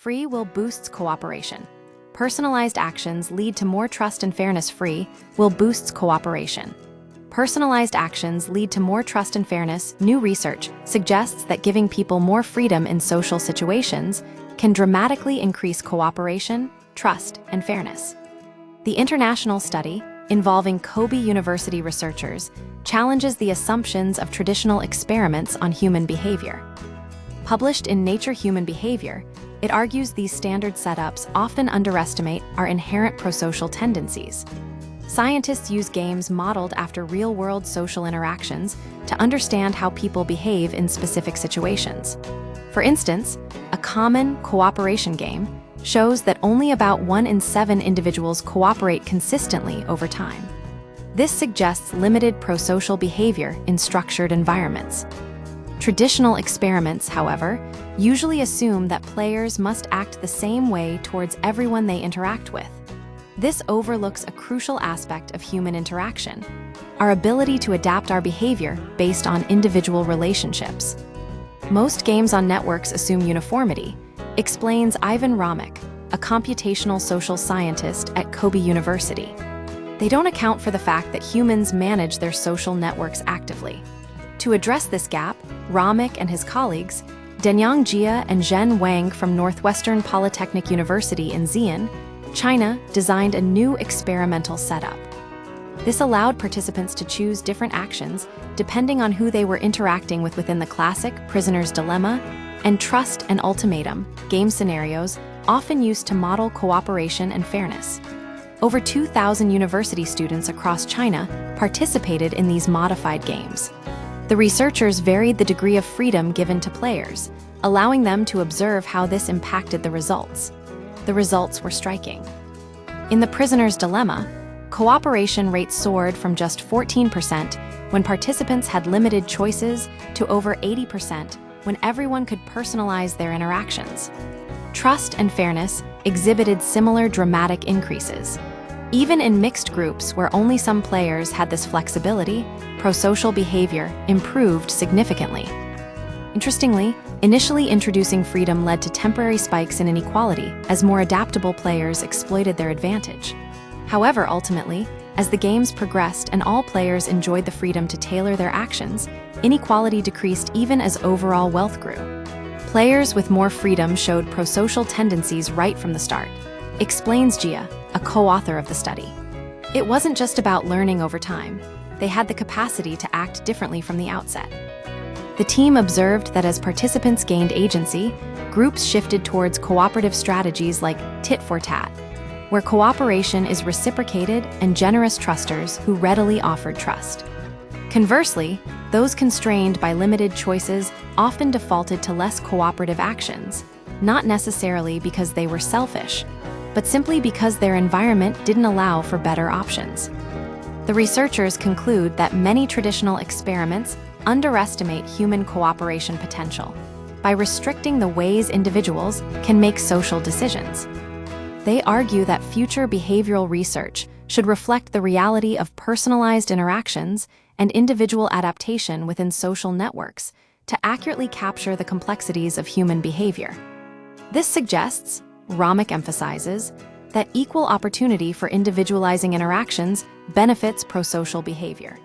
Free will boosts cooperation. Personalized actions lead to more trust and fairness. Free will boosts cooperation. Personalized actions lead to more trust and fairness. New research suggests that giving people more freedom in social situations can dramatically increase cooperation, trust, and fairness. The international study, involving Kobe University researchers, challenges the assumptions of traditional experiments on human behavior. Published in Nature Human Behavior, it argues these standard setups often underestimate our inherent prosocial tendencies. Scientists use games modeled after real-world social interactions to understand how people behave in specific situations. For instance, a common cooperation game shows that only about 1 in 7 individuals cooperate consistently over time. This suggests limited prosocial behavior in structured environments. Traditional experiments, however, usually assume that players must act the same way towards everyone they interact with. This overlooks a crucial aspect of human interaction: our ability to adapt our behavior based on individual relationships. Most games on networks assume uniformity, explains Ivan Romick, a computational social scientist at Kobe University. They don't account for the fact that humans manage their social networks actively. To address this gap, Romick and his colleagues, Denyang Jia and Zhen Wang from Northwestern Polytechnic University in Xi'an, China, designed a new experimental setup. This allowed participants to choose different actions depending on who they were interacting with within the classic Prisoner's Dilemma and Trust and Ultimatum game scenarios, often used to model cooperation and fairness. Over 2,000 university students across China participated in these modified games. The researchers varied the degree of freedom given to players, allowing them to observe how this impacted the results. The results were striking. In the Prisoner's Dilemma, cooperation rates soared from just 14% when participants had limited choices to over 80% when everyone could personalize their interactions. Trust and fairness exhibited similar dramatic increases. Even in mixed groups where only some players had this flexibility, prosocial behavior improved significantly. Interestingly, initially introducing freedom led to temporary spikes in inequality as more adaptable players exploited their advantage. However, ultimately, as the games progressed and all players enjoyed the freedom to tailor their actions, inequality decreased even as overall wealth grew. Players with more freedom showed prosocial tendencies right from the start, explains Jia, a co-author of the study. It wasn't just about learning over time. They had the capacity to act differently from the outset. The team observed that as participants gained agency, groups shifted towards cooperative strategies like tit for tat, where cooperation is reciprocated and generous trusters who readily offered trust. Conversely, those constrained by limited choices often defaulted to less cooperative actions, not necessarily because they were selfish, but simply because their environment didn't allow for better options. The researchers conclude that many traditional experiments underestimate human cooperation potential by restricting the ways individuals can make social decisions. They argue that future behavioral research should reflect the reality of personalized interactions and individual adaptation within social networks to accurately capture the complexities of human behavior. This suggests, Romick emphasizes, that equal opportunity for individualizing interactions benefits prosocial behavior.